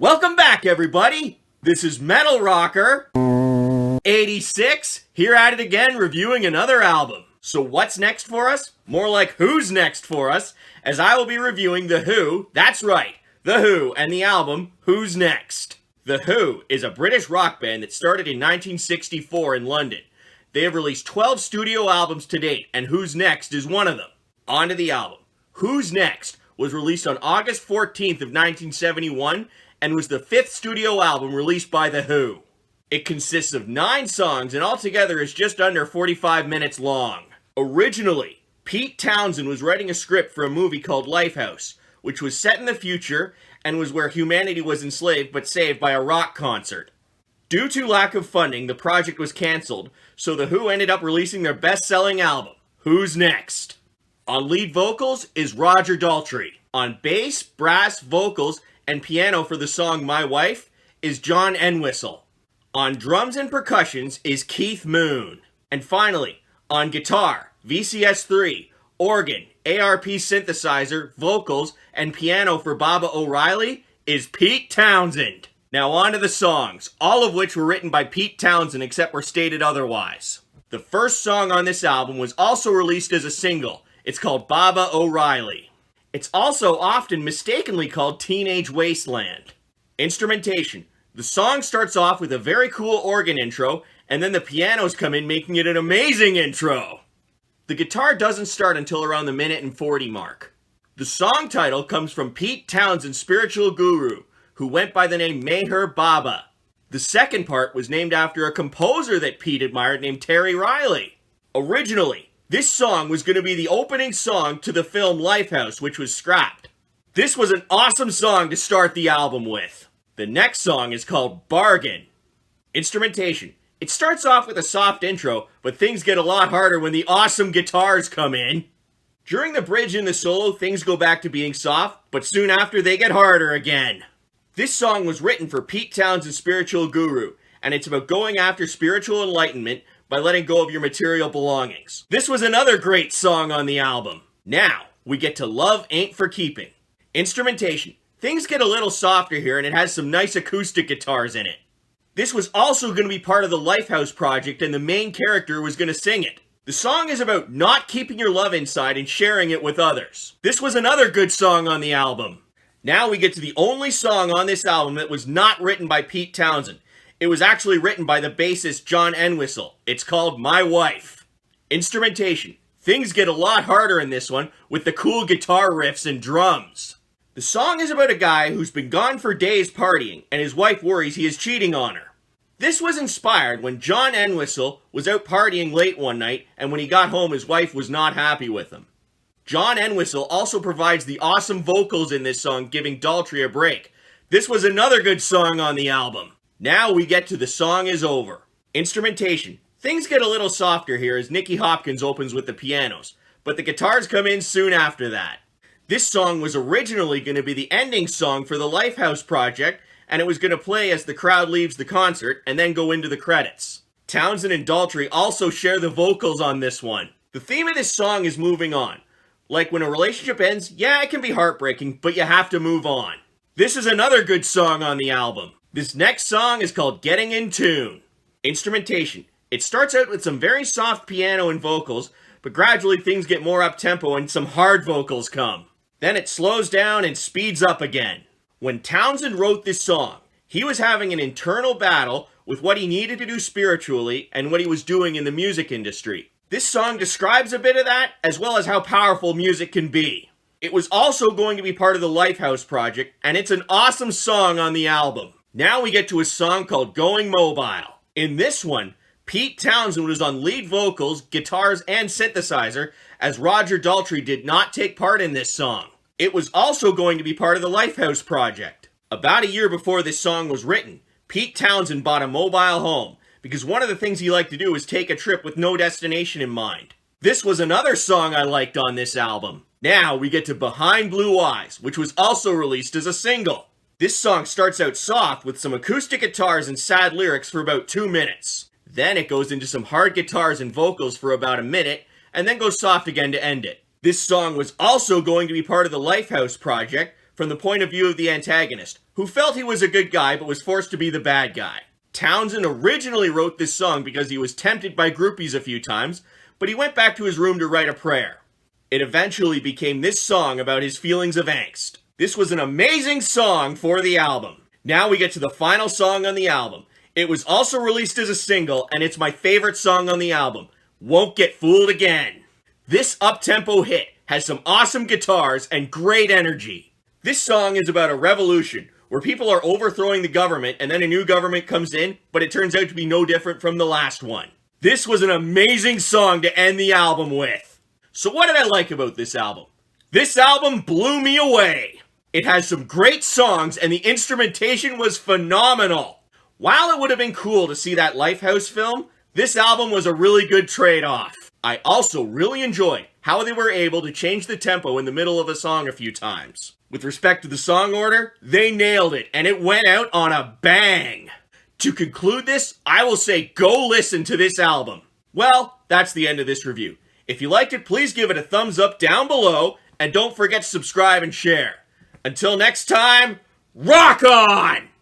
Welcome back, everybody! This is Metal Rocker 86, here at it again, reviewing another album. So what's next for us? More like who's next for us, as I will be reviewing The Who, that's right, The Who, and the album Who's Next. The Who is a British rock band that started in 1964 in London. They have released 12 studio albums to date, and Who's Next is one of them. On to the album. Who's Next was released on August 14th of 1971, and was the 5th studio album released by The Who. It consists of 9 songs and altogether is just under 45 minutes long. Originally, Pete Townshend was writing a script for a movie called Lifehouse, which was set in the future and was where humanity was enslaved but saved by a rock concert. Due to lack of funding, the project was cancelled, so The Who ended up releasing their best-selling album, Who's Next? On lead vocals is Roger Daltrey. On bass, brass, vocals, and piano for the song My Wife is John Entwistle. On drums and percussions is Keith Moon. And finally, on guitar, VCS3, organ, ARP synthesizer, vocals, and piano for Baba O'Riley is Pete Townshend. Now on to the songs, all of which were written by Pete Townshend except where stated otherwise. The first song on this album was also released as a single. It's called Baba O'Riley. It's also often mistakenly called Teenage Wasteland. Instrumentation. The song starts off with a very cool organ intro, and then the pianos come in, making it an amazing intro. The guitar doesn't start until around the minute and 40 mark. The song title comes from Pete Townshend's spiritual guru, who went by the name Meher Baba. The second part was named after a composer that Pete admired named Terry Riley. Originally, this song was going to be the opening song to the film Lifehouse, which was scrapped. This was an awesome song to start the album with. The next song is called Bargain. Instrumentation. It starts off with a soft intro, but things get a lot harder when the awesome guitars come in. During the bridge and the solo, things go back to being soft, but soon after they get harder again. This song was written for Pete Townshend's spiritual guru, and it's about going after spiritual enlightenment by letting go of your material belongings. This was another great song on the album. Now, we get to Love Ain't For Keeping. Instrumentation. Things get a little softer here and it has some nice acoustic guitars in it. This was also going to be part of the Lifehouse project and the main character was going to sing it. The song is about not keeping your love inside and sharing it with others. This was another good song on the album. Now we get to the only song on this album that was not written by Pete Townshend. It was actually written by the bassist John Entwistle. It's called My Wife. Instrumentation. Things get a lot harder in this one with the cool guitar riffs and drums. The song is about a guy who's been gone for days partying and his wife worries he is cheating on her. This was inspired when John Entwistle was out partying late one night and when he got home his wife was not happy with him. John Entwistle also provides the awesome vocals in this song, giving Daltrey a break. This was another good song on the album. Now we get to The Song Is Over. Instrumentation. Things get a little softer here as Nicky Hopkins opens with the pianos, but the guitars come in soon after that. This song was originally going to be the ending song for the Lifehouse project, and it was going to play as the crowd leaves the concert and then go into the credits. Townshend and Daltrey also share the vocals on this one. The theme of this song is moving on. Like when a relationship ends, yeah, it can be heartbreaking, but you have to move on. This is another good song on the album. This next song is called Getting in Tune. Instrumentation. It starts out with some very soft piano and vocals, but gradually things get more up-tempo and some hard vocals come. Then it slows down and speeds up again. When Townshend wrote this song, he was having an internal battle with what he needed to do spiritually and what he was doing in the music industry. This song describes a bit of that, as well as how powerful music can be. It was also going to be part of the Lifehouse project, and it's an awesome song on the album. Now we get to a song called Going Mobile. In this one, Pete Townshend was on lead vocals, guitars, and synthesizer, as Roger Daltrey did not take part in this song. It was also going to be part of the Lifehouse project. About a year before this song was written, Pete Townshend bought a mobile home, because one of the things he liked to do was take a trip with no destination in mind. This was another song I liked on this album. Now we get to Behind Blue Eyes, which was also released as a single. This song starts out soft with some acoustic guitars and sad lyrics for about 2 minutes. Then it goes into some hard guitars and vocals for about a minute, and then goes soft again to end it. This song was also going to be part of the Lifehouse project, from the point of view of the antagonist, who felt he was a good guy but was forced to be the bad guy. Townsend originally wrote this song because he was tempted by groupies a few times, but he went back to his room to write a prayer. It eventually became this song about his feelings of angst. This was an amazing song for the album. Now we get to the final song on the album. It was also released as a single, and it's my favorite song on the album, Won't Get Fooled Again. This up-tempo hit has some awesome guitars and great energy. This song is about a revolution, where people are overthrowing the government and then a new government comes in, but it turns out to be no different from the last one. This was an amazing song to end the album with. So what did I like about this album? This album blew me away. It has some great songs and the instrumentation was phenomenal. While it would have been cool to see that Lifehouse film, this album was a really good trade-off. I also really enjoyed how they were able to change the tempo in the middle of a song a few times. With respect to the song order, they nailed it, and it went out on a bang. To conclude this, I will say go listen to this album. Well, that's the end of this review. If you liked it, please give it a thumbs up down below, and don't forget to subscribe and share. Until next time, rock on!